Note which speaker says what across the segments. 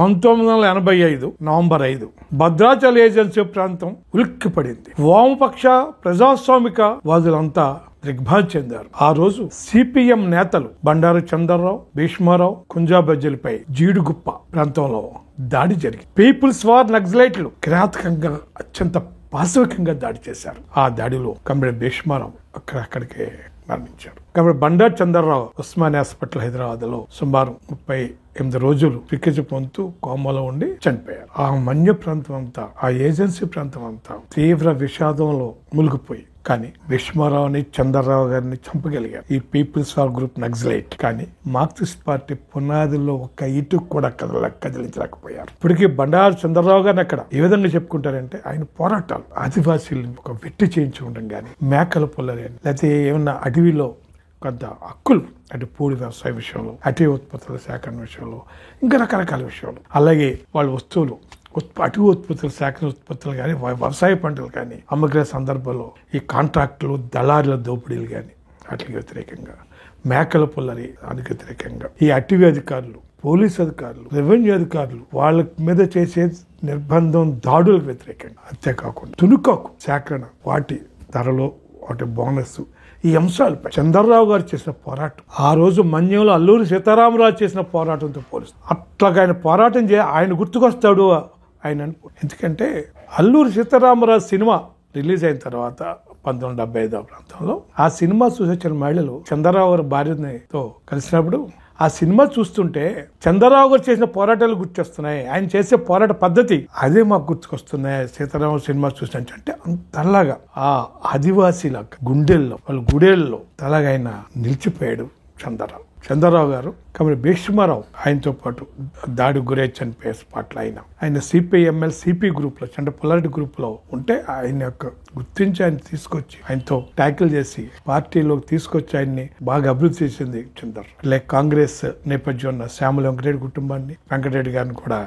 Speaker 1: 1985 November 5 Bhadrachala agency ప్రాంతం ఉలిక్కిపడింది. వామపక్ష ప్రజాస్వామిక వాదులంతా దిగ్భ్రాంతి చెందారు. ఆ రోజు సిపిఎం నేతలు బండారు చంద్రరావు, భీష్మారావు, కుంజాబజ్జలపై జీడిగుప్ప ప్రాంతంలో దాడి జరిగింది. పీపుల్స్ వార్ నక్సలైట్లు కిరాతకంగా అత్యంత పాశవికంగా దాడి చేశారు. ఆ దాడిలో కమ్రేడ్ భీష్మారావు అక్కడికే మరణించారు. కాబట్టి బండారు చంద్రరావు ఉస్మానియా హాస్పిటల్ హైదరాబాద్ లో సుమారు 38 రోజులు చికిత్స పొందుతూ కోమాలో ఉండి చనిపోయారు. ఆ మన్య ప్రాంతం అంతా, ఆ ఏజెన్సీ ప్రాంతం అంతా తీవ్ర విషాదంలో మునిగిపోయి, కానీ భీష్మారావుని, చంద్రరావు గారిని చంపగలిగారు ఈ పీపుల్స్ వార్ గ్రూప్ నక్సలైట్. కానీ మార్క్సిస్ట్ పార్టీ పునాదుల్లో ఒక్క ఇటు కూడా కదిలించలేకపోయారు. ఇప్పటికీ బండారు చంద్రరావు గారిని అక్కడ ఏ విధంగా చెప్పుకుంటారంటే ఆయన పోరాటాలు, ఆదివాసీలు ఒక వెట్టి చేయించి ఉండడం కానీ, మేకల పొల్లలు లేకపోతే ఏమన్నా అడవిలో కొంత హక్కులు అంటే పూడి వ్యవసాయ విషయంలో, అటవీ ఉత్పత్తుల సేకరణ విషయంలో, ఇంకా రకరకాల విషయాలు, అలాగే వాళ్ళ వస్తువులు అటవీ ఉత్పత్తులు, సేకరణ ఉత్పత్తులు కానీ, వ్యవసాయ పంటలు కానీ అమ్మగ్ర సందర్భంలో ఈ కాంట్రాక్టులు, దళారుల దోపిడీలు కానీ వాటికి వ్యతిరేకంగా, మేకల పుల్లరి దానికి వ్యతిరేకంగా, ఈ అటవీ అధికారులు, పోలీసు అధికారులు, రెవెన్యూ అధికారులు వాళ్ళ మీద చేసే నిర్బంధం, దాడులకు వ్యతిరేకంగా, అంతేకాకుండా తునుకాకు సేకరణ, వాటి ధరలో వాటి బోనస్, ఈ అంశాలపై చంద్రరావు గారు చేసిన పోరాటం, ఆ రోజు మన్యంలో అల్లూరి సీతారామరాజు చేసిన పోరాటంతో పోలిస్తుంది. అట్లాగా ఆయన పోరాటం ఆయన గుర్తుకొస్తాడు ఆయన. ఎందుకంటే అల్లూరి సీతారామరాజు సినిమా రిలీజ్ అయిన తర్వాత 1975 ప్రాంతంలో ఆ సినిమా చూసొచ్చిన మహిళలు చంద్రరావు గారి భార్యతో కలిసినప్పుడు ఆ సినిమా చూస్తుంటే చంద్రరావు గారు చేసిన పోరాటాలు గుర్తొస్తున్నాయి, ఆయన చేసే పోరాట పద్ధతి అదే మాకు గుర్తుకొస్తున్నాయి సీతారామ సినిమా చూసినట్టు. అంటే అంతలాగా ఆ ఆదివాసీల గుండెల్లో, వాళ్ళ గుడేల్లో తలగా ఆయన నిలిచిపోయాడు చంద్రరావు గారు. కాబట్టి భీష్మారావు ఆయనతో పాటు దాడి గురై చనిపోయే స్పాట్లో ఆయన సిపిఎంఎల్ సిపి గ్రూప్ లో, అంటే పొలారిటీ గ్రూప్ లో ఉంటే ఆయన యొక్క గుర్తించి ఆయన తీసుకొచ్చి ఆయనతో ట్యాకిల్ చేసి పార్టీలోకి తీసుకొచ్చి ఆయన్ని బాగా అభివృద్ధి చేసింది చంద్ర. లైక్ కాంగ్రెస్ నేపథ్యం ఉన్న శ్యామల వెంకటరెడ్డి కుటుంబాన్ని, వెంకటరెడ్డి గారిని కూడా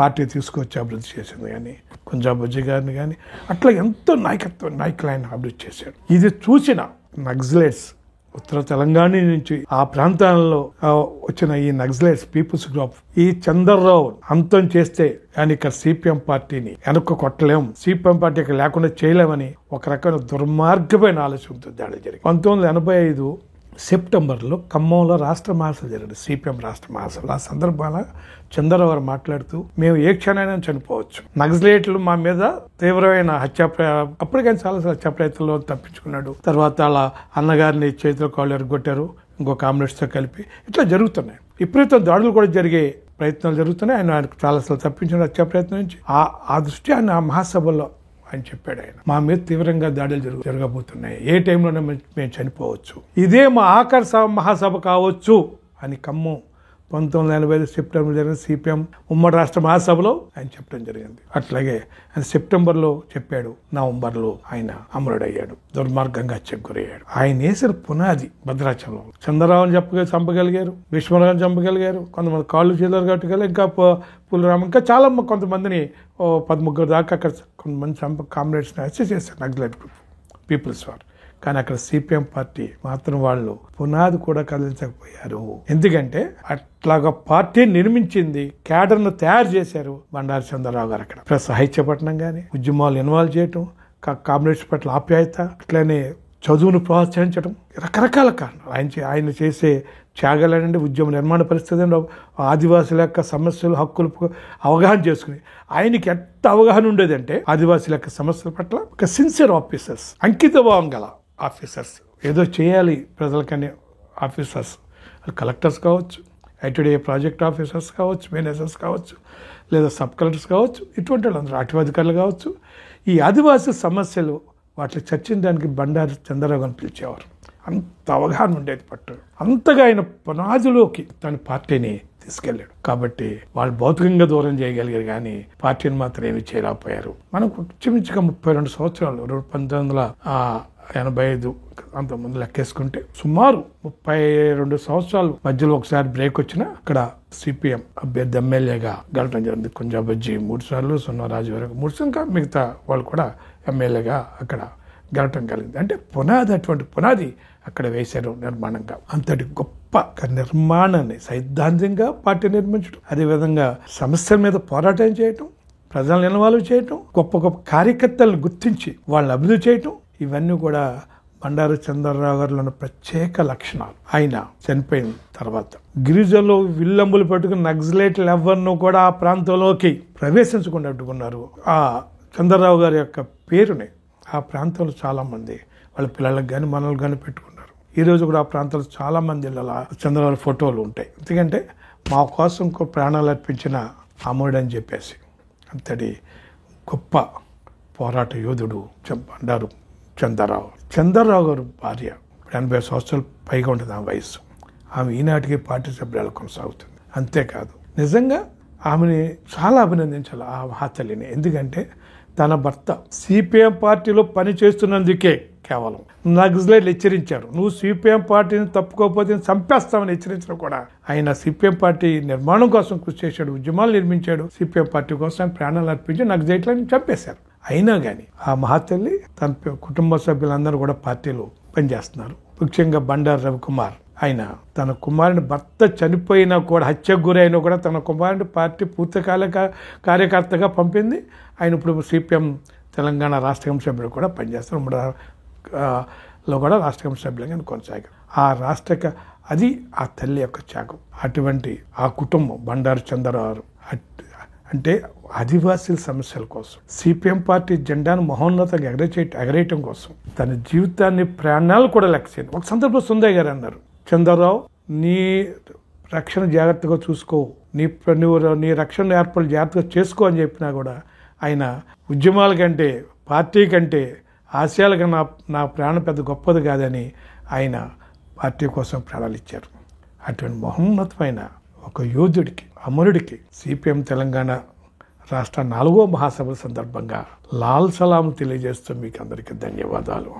Speaker 1: పార్టీ తీసుకొచ్చి అభివృద్ధి చేసింది. కానీ కుంజాబజ్జి గారిని కానీ అట్లా ఎంతో నాయకులు ఆయన అభివృద్ధి చేశాడు. ఇది చూసిన నక్సలైట్స్ ఉత్తర తెలంగాణ నుంచి ఆ ప్రాంతాలలో వచ్చిన ఈ నక్సలైట్స్ పీపుల్స్ గ్రూప్ ఈ చంద్రరావు అంతం చేస్తే కానీ ఇక్కడ సిపిఎం పార్టీని వెనక్కు కొట్టలేం, సిపిఎం పార్టీ ఇక్కడ లేకుండా చేయలేమని ఒక రకమైన దుర్మార్గమైన ఆలోచనతో దాడి జరిగింది. 1985 సెప్టెంబర్లో ఖమ్మంలో రాష్ట్ర మహాసభ జరిగింది, సిపిఎం రాష్ట్ర మహాసభ. ఆ సందర్భాన చంద్రరావు గారు మాట్లాడుతూ, మేము ఏ క్షణమైనా చనిపోవచ్చు, నక్సలైట్లు మా మీద తీవ్రమైన అప్పటికైనా చాలా హత్యా ప్రయత్నంలో తప్పించుకున్నాడు. తర్వాత అలా అన్నగారిని చేతిలో కాళ్ళు ఎరగొట్టారు, ఇంకో కామ్రేడ్స్తో కలిపి ఇట్లా జరుగుతున్నాయి. విపరీత దాడులు కూడా జరిగే ప్రయత్నాలు జరుగుతున్నాయి. ఆయన చాలాసార్లు తప్పించిన హత్యా ప్రయత్నం నుంచి ఆ దృష్టి ఆయన మహాసభలో ఆయన చెప్పాడు. ఆయన మా మీద తీవ్రంగా దాడులు జరగబోతున్నాయి, ఏ టైంలోనే మేము చనిపోవచ్చు, ఇదే మా ఆఖరి మహాసభ కావచ్చు అని ఖమ్మం 1985 సెప్టెంబర్ జరిగిన సిపిఎం ఉమ్మడి రాష్ట్ర మహాసభలో ఆయన చెప్పడం జరిగింది. అట్లాగే ఆయన సెప్టెంబర్లో చెప్పాడు, నవంబర్లో ఆయన అమరుడయ్యాడు, దుర్మార్గంగా గురయ్యాడు. ఆయన వేసిన పునాది భద్రాచలం. చంద్రరావుని చంపగలిగారు, భీష్మరావుని చంపగలిగారు, కొంతమంది కాళ్ళు చేతులు కట్టగలిగారు, ఇంకా పులరామ, ఇంకా చాలా కొంతమందిని 13 దాకా అక్కడ కొంతమంది కామ్రేడ్స్ని అరెస్ట్ చేశారు నక్సలైట్ గ్రూప్ పీపుల్స్ వార్. కానీ అక్కడ సిపిఎం పార్టీ మాత్రం వాళ్ళు పునాది కూడా కదిలించకపోయారు. ఎందుకంటే అట్లాగా పార్టీ నిర్మించింది, క్యాడర్ను తయారు చేశారు బండారు చంద్రరావు గారు. అక్కడ ప్లస్ సాహిత్యపట్నం కానీ ఉద్యమాలు ఇన్వాల్వ్ చేయటం, కామ్రేడ్స్ పట్ల ఆప్యాయత, అట్లనే చదువును ప్రోత్సహించడం, రకరకాల కారణాలు. ఆయన చేసే త్యాగాలనండి, ఉద్యమ నిర్మాణ పరిస్థితి, ఆదివాసుల యొక్క సమస్యలు, హక్కులు అవగాహన చేసుకుని ఆయనకి ఎంత అవగాహన ఉండేదంటే ఆదివాసుల యొక్క సమస్యల పట్ల ఒక సిన్సియర్ ఆఫీసర్స్, అంకిత భావం గల ఆఫీసర్స్, ఏదో చేయాలి ప్రజలకనే ఆఫీసర్స్, కలెక్టర్స్ కావచ్చు, ఐటీడీ ప్రాజెక్ట్ ఆఫీసర్స్ కావచ్చు, మేనేజర్స్ కావచ్చు, లేదా సబ్ కలెక్టర్స్ కావచ్చు, ఇటువంటి వాళ్ళందరూ అటవీ అధికారులు కావచ్చు. ఈ ఆదివాసీ సమస్యలు వాటిని చర్చించడానికి బండారు చంద్రరావు గారిని పిలిచేవారు. అంత అవగాహన ఉండేది పట్టు. అంతగా ఆయన పునాదిలోకి తన పార్టీని తీసుకెళ్ళాడు. కాబట్టి వాళ్ళు భౌతికంగా దూరం చేయగలిగారు, కానీ పార్టీని మాత్రం ఏమి చేయలేకపోయారు. మనకు ఇంచుమించుగా 32 సంవత్సరాలు, 1985 అంతకుముందు లెక్కేసుకుంటే సుమారు 32 సంవత్సరాలు మధ్యలో ఒకసారి బ్రేక్ వచ్చినా అక్కడ సిపిఎం అభ్యర్థి ఎమ్మెల్యేగా గెలవడం జరిగింది. కుంజాబజ్జి 3 సార్లు, సున్నరాజు వరకు 3 సార్లు, ఇంకా మిగతా వాళ్ళు కూడా ఎమ్మెల్యేగా అక్కడ గెలటం కలిగింది. అంటే అటువంటి పునాది అక్కడ వేశారు నిర్మాణంగా. అంతటి గొప్ప నిర్మాణాన్ని సైద్ధాంతికంగా పార్టీ నిర్మించడం, అదేవిధంగా సమస్యల మీద పోరాటం చేయటం, ప్రజలను ఇన్వాల్వ్ చేయటం, గొప్ప గొప్ప కార్యకర్తలను గుర్తించి వాళ్ళని అభివృద్ధి చేయటం, ఇవన్నీ కూడా బండారు చంద్రరావు గారిలో ఉన్న ప్రత్యేక లక్షణాలు. ఆయన చనిపోయిన తర్వాత గిరిజనులు విల్లంబులు పెట్టుకుని నక్సలైట్లు ఎవరినూ కూడా ఆ ప్రాంతంలోకి ప్రవేశించకుండా అడ్డుకున్నారు. ఆ చంద్రరావు గారి యొక్క పేరుని ఆ ప్రాంతంలో చాలా మంది వాళ్ళ పిల్లలకు కానీ మనలకు కానీ పెట్టుకున్నారు. ఈ రోజు కూడా ఆ ప్రాంతంలో చాలా మంది అలా చంద్రరావు ఫోటోలు ఉంటాయి. ఎందుకంటే మా కోసం ప్రాణాలు అర్పించిన అమరుడు అని చెప్పేసి. అంతటి గొప్ప పోరాట యోధుడు బండారు చంద్రరావు గారు భార్య 80 సంవత్సరాలు పైగా ఉంటుంది ఆ వయసు. ఆమె ఈనాటికి పార్టీ సభ్యురాలు కొనసాగుతుంది. అంతేకాదు నిజంగా ఆమెని చాలా అభినందించాలి ఆ మహాతల్లిని. ఎందుకంటే తన భర్త సిపిఎం పార్టీలో పని చేస్తున్నందుకే కేవలం నక్సలైట్లు హెచ్చరించారు, నువ్వు సిపిఎం పార్టీని తప్పుకోకపోతే చంపేస్తామని హెచ్చరించడం కూడా ఆయన సిపిఎం పార్టీ నిర్మాణం కోసం కృషి చేశాడు, ఉద్యమాలు నిర్మించాడు. సిపిఎం పార్టీ కోసం ప్రాణాలు అర్పించి నక్సలైట్లను చంపేశారు. అయినా కానీ ఆ మహాతల్లి తన కుటుంబ సభ్యులందరూ కూడా పార్టీలో పనిచేస్తున్నారు. ముఖ్యంగా బండారు రవికుమార్, ఆయన తన కుమారుని భర్త చనిపోయినా కూడా, హత్యకు గురైనా కూడా తన కుమారుని పార్టీ పూర్తికాల కార్యకర్తగా పంపింది. ఆయన ఇప్పుడు సిపిఎం తెలంగాణ రాష్ట్ర కమిటీ సభ్యులు కూడా పనిచేస్తారు. లో కూడా రాష్ట్ర కమిటీ సభ్యులుగా కొనసాగారు. అది ఆ తల్లి యొక్క త్యాగం. అటువంటి ఆ కుటుంబం బండారు చంద్రరావు అంటే ఆదివాసీల సమస్యల కోసం, సిపిఎం పార్టీ జెండాను మహోన్నతంగా ఎగరేయటం కోసం తన జీవితాన్ని, ప్రాణాలు కూడా లెక్కేయండి. ఒక సందర్భం సుందయ్య గారు అన్నారు, చంద్రరావు నీ రక్షణ జాగ్రత్తగా చూసుకో, నీ రక్షణ ఏర్పాట్లు జాగ్రత్తగా చేసుకో అని చెప్పినా కూడా ఆయన ఉద్యమాల కంటే, పార్టీ కంటే, ఆశయాల కన్నా నా ప్రాణం పెద్ద గొప్పది కాదని ఆయన పార్టీ కోసం ప్రాణాలు ఇచ్చారు. అటువంటి మహోన్నతమైన ఒక యోధుడికి, అమరుడికి సిపిఎం తెలంగాణ రాష్ట్ర 4వ మహాసభ సందర్భంగా లాల్ సలాం తెలియజేస్తూ మీకు అందరికీ ధన్యవాదాలు.